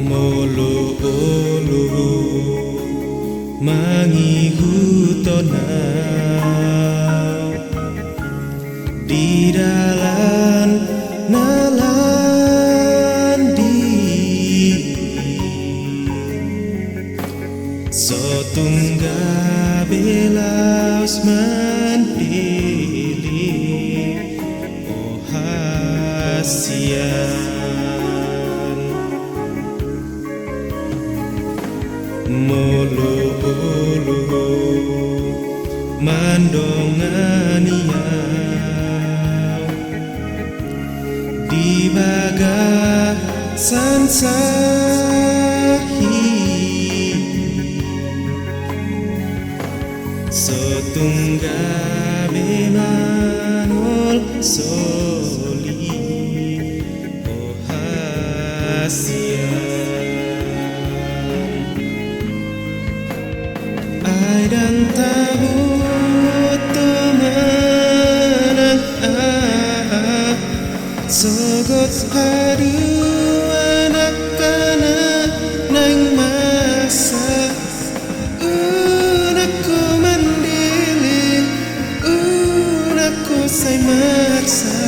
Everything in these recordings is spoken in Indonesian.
Molo olo mangihutona di dalam nalandi sotungga belaus mandili oh hasian molo olo mandongania di baga sansahi sotungga bemanol soli oh hasian ai dan tabut temanang sogot hadu anak-anak nang masa unakku mandili unakku say maksa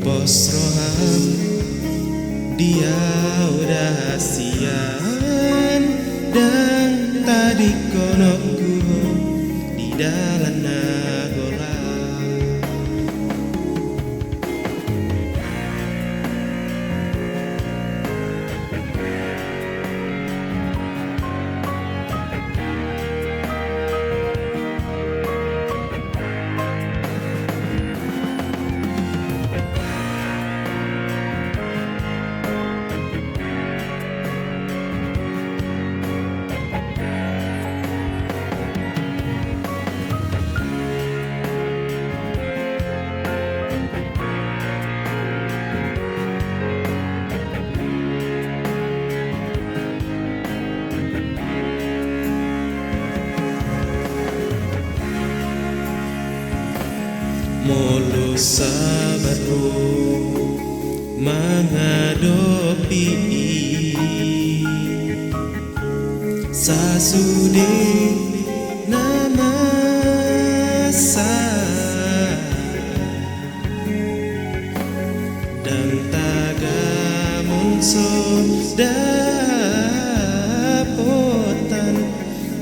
bos roham dia udah sian dan tadi konokku di dalam nagola molo sabatku mengadopi sasude nama sa dan tagamun dapotan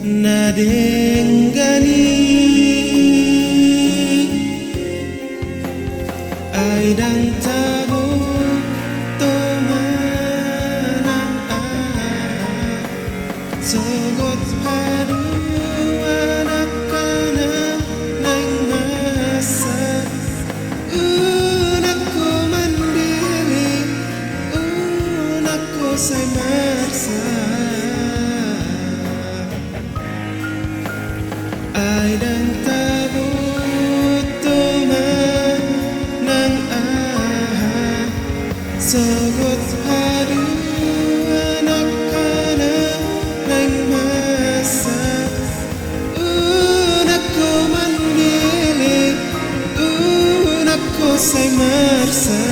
nadenggani ai dan tahu temanang sogot hadu anak-anak nang masa unakku mandiri unakku say maksa ai dan tahu sogot hadu anak-anak nang masa unakku mandili unakku say maksa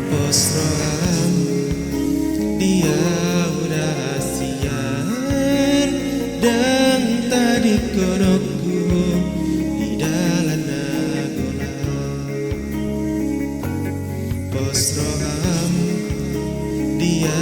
bos roham dia udah sian dan tadi kodokku di dalam bos roham dia